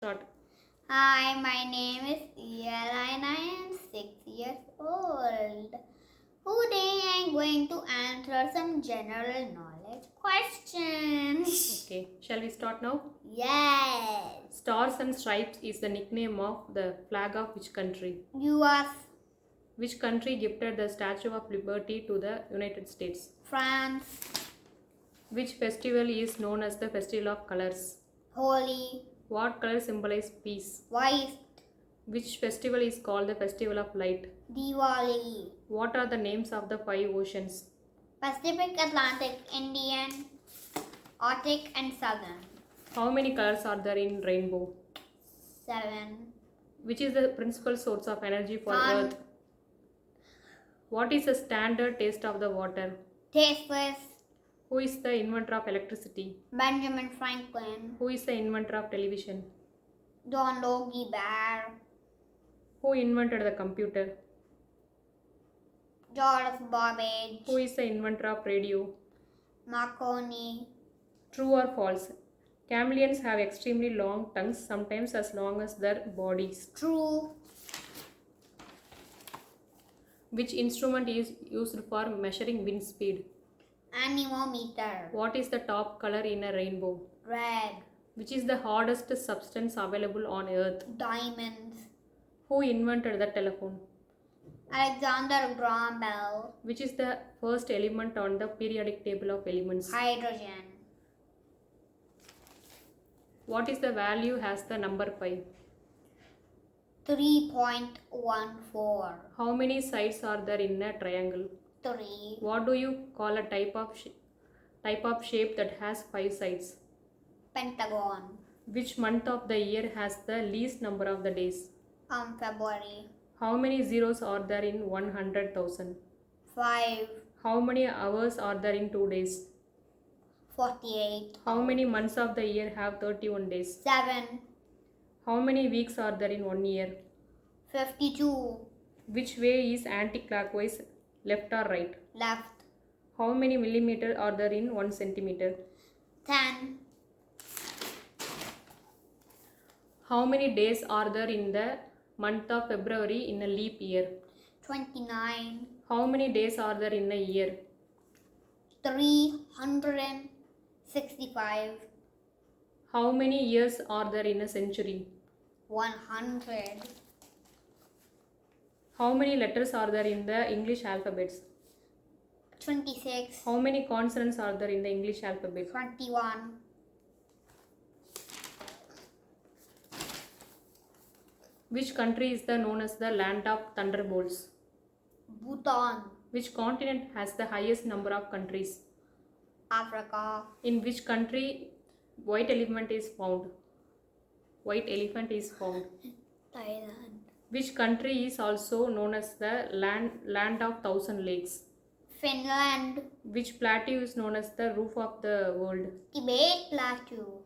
Start. Hi, my name is Eyal and I am 6 years old. Today I am going to answer some general knowledge questions. Okay, shall we start now? Yes. Stars and Stripes is the nickname of the flag of which country? US, Which country gifted the Statue of Liberty to the United States? France, Which festival is known as the Festival of Colors? Holy, What color symbolizes peace? White, Which festival is called the Festival of Light? Diwali, What are the names of the five oceans? Pacific, Atlantic, Indian, Arctic and Southern. How many colors are there in rainbow? 7. Which is the principal source of energy for Sun, Earth? What is the standard taste of the water? Tasteless, Who is the inventor of electricity? Benjamin Franklin, Who is the inventor of television? John Logie Baird, Who invented the computer? George Babbage, Who is the inventor of radio? Marconi. True or false? Chameleons have extremely long tongues, sometimes as long as their bodies. True. Which instrument is used for measuring wind speed? Anemometer. What is the top color in a rainbow? Red. Which is the hardest substance available on earth? Diamonds. Who invented the telephone? Alexander Graham Bell. Which is the first element on the periodic table of elements? Hydrogen. What is the value has the number pi? 3.14. How many sides are there in a triangle? 3. What do you call a type of shape that has 5 sides? Pentagon. Which month of the year has the least number of the days? February. How many zeros are there in 100,000? 5. How many hours are there in 2 days? 48. How many months of the year have 31 days? 7. How many weeks are there in 1 year? 52. Which way is anti-clockwise, left or right? Left. How many millimeters are there in 1 centimeter? 10. How many days are there in the month of February in a leap year? 29. How many days are there in a year? 365. How many years are there in a century? 100. How many letters are there in the English alphabets? 26. How many consonants are there in the English alphabet? 21. Which country is known as the land of thunderbolts? Bhutan. Which continent has the highest number of countries? Africa. In which country white elephant is found? White elephant is found. Thailand. Which country is also known as the land of thousand lakes? Finland. Which plateau is known as the roof of the world? Tibet Plateau.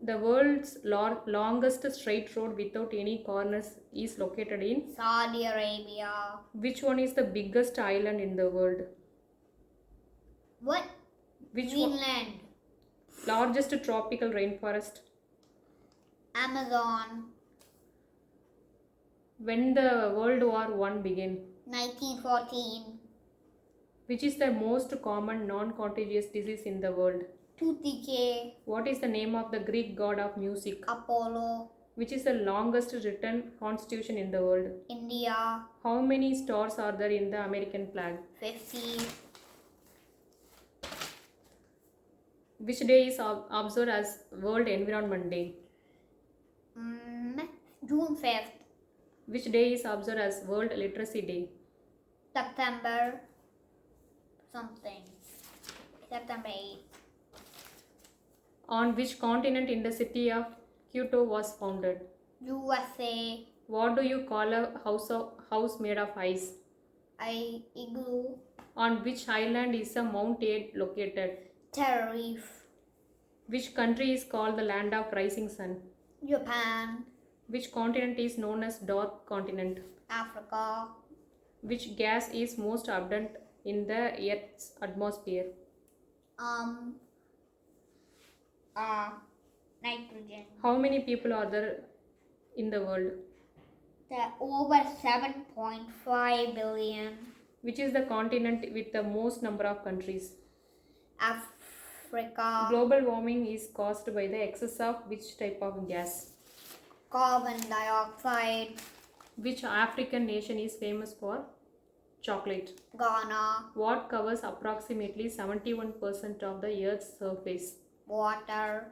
The world's longest straight road without any corners is located in Saudi Arabia. which one is the biggest island in the world? What? Which one? Greenland. Largest tropical rainforest? Amazon. When the World War I began? 1914. Which is the most common non-contagious disease in the world? Tooth decay. What is the name of the Greek god of music? Apollo. Which is the longest written constitution in the world? India. How many stars are there in the American flag? 50. Which day is observed as World Environment Day? June 5th. Which day is observed as World Literacy Day? September something. September 8th. On which continent in the city of Kyoto was founded? USA. What do you call a house made of ice? Igloo. On which island is a Mount Aid located? Tenerife. Which country is called the land of rising sun? Japan. Which continent is known as Dark Continent? Africa. Which gas is most abundant in the Earth's atmosphere? Nitrogen. How many people are there in the world? There are over 7.5 billion. Which is the continent with the most number of countries? Africa. Global warming is caused by the excess of which type of gas? Carbon dioxide. Which African nation is famous for chocolate? Ghana. What covers approximately 71% of the Earth's surface? Water.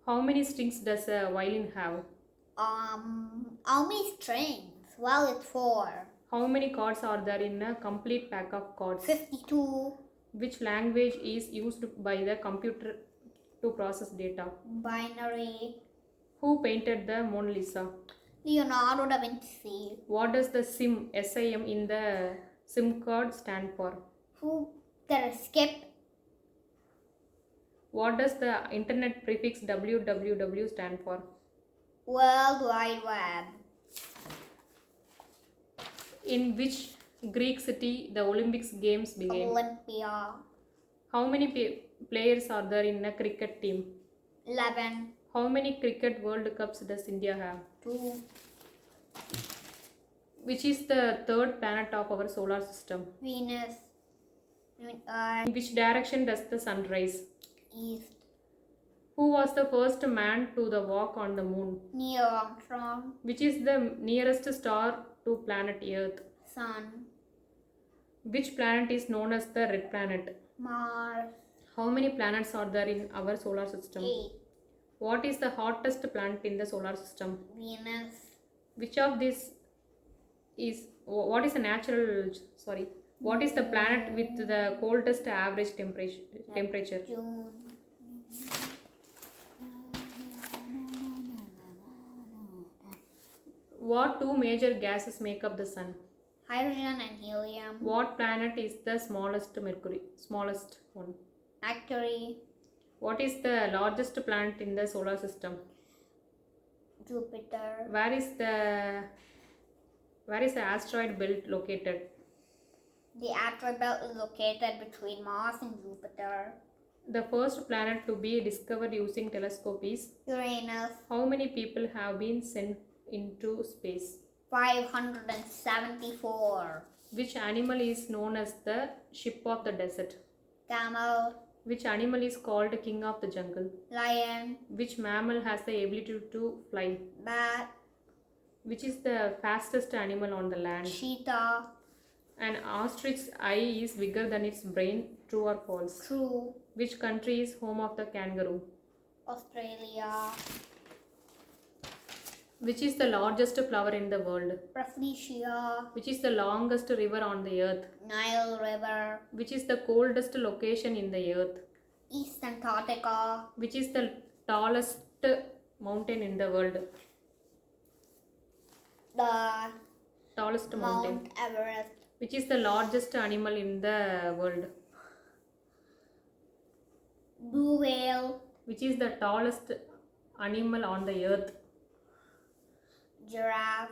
How many strings does a violin have? How many strings? Well, it's 4. How many chords are there in a complete pack of chords? 52. Which language is used by the computer to process data? Binary. Who painted the Mona Lisa? Leonardo da Vinci. What does the SIM in the SIM card stand for? Who can skip? What does the internet prefix www stand for? World Wide Web. In which Greek city the Olympics games began? Olympia. How many players are there in a cricket team? 11. How many cricket World Cups does India have? 2. Which is the third planet of our solar system? Venus. In which direction does the sun rise? East. Who was the first man to walk on the moon? Neil Armstrong. Which is the nearest star to planet Earth? Sun. Which planet is known as the red planet? Mars. How many planets are there in our solar system? 8. What is the hottest planet in the solar system? Venus. Which of these is what is the what is the planet with the coldest average temperature? June. What two major gases make up the sun? Hydrogen and helium. What planet is the smallest one? Mercury. What is the largest planet in the solar system? Jupiter. Where is the asteroid belt located? The asteroid belt is located between Mars and Jupiter. The first planet to be discovered using telescope is Uranus. How many people have been sent into space? 574. Which animal is known as the ship of the desert? Camel. Which animal is called king of the jungle? Lion. Which mammal has the ability to fly? Bat. Which is the fastest animal on the land? Cheetah. An ostrich's eye is bigger than its brain. True or false? True. Which country is home of the kangaroo? Australia. Which is the largest flower in the world? Rafflesia. Which is the longest river on the earth? Nile River. Which is the coldest location in the earth? East Antarctica. Which is the tallest mountain in the world? The Tallest mountain. Mount Everest. Which is the largest animal in the world? Blue whale. Which is the tallest animal on the earth? Giraffe.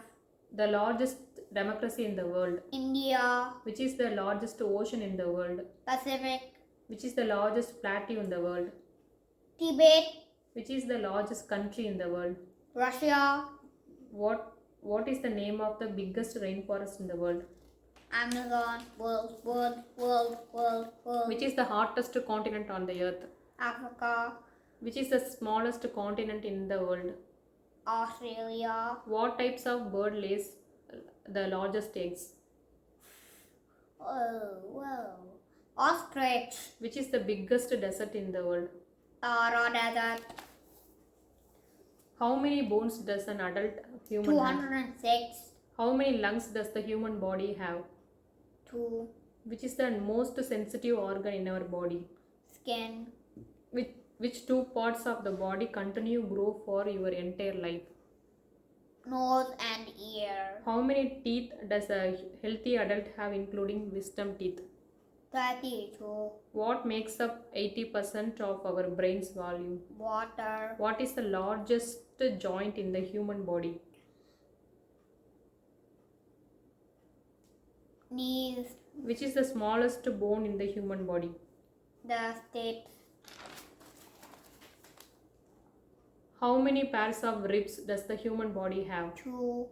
The largest democracy in the world? India. Which is the largest ocean in the world? Pacific. Which is the largest plateau in the world? Tibet. Which is the largest country in the world? Russia. What is the name of the biggest rainforest in the world? Amazon. World. Which is the hottest continent on the earth? Africa. Which is the smallest continent in the world? Australia. What types of bird lays the largest eggs? Whoa. Ostrich. Which is the biggest desert in the world? Sahara Desert. How many bones does an adult human have? 206. How many lungs does the human body have? 2. Which is the most sensitive organ in our body? Skin. Which two parts of the body continue grow for your entire life? Nose and ear. How many teeth does a healthy adult have including wisdom teeth? 32. What makes up 80% of our brain's volume? Water. What is the largest joint in the human body? Knees. Which is the smallest bone in the human body? The state. How many pairs of ribs does the human body have? 2,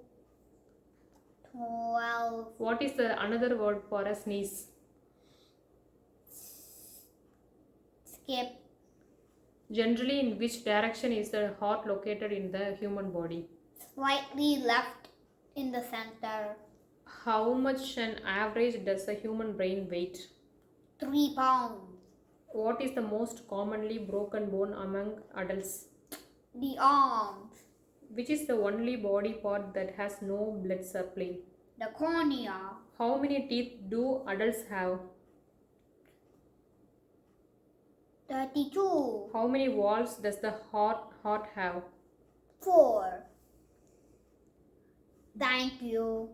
12, What is the another word for a sneeze? skip, Generally, in which direction is the heart located in the human body? slightly left in the center, How much an average does a human brain weight? 3 pounds. What is the most commonly broken bone among adults? The arms, Which is the only body part that has no blood supply? the cornea, How many teeth do adults have? 32, How many valves does the heart have? 4. Thank you.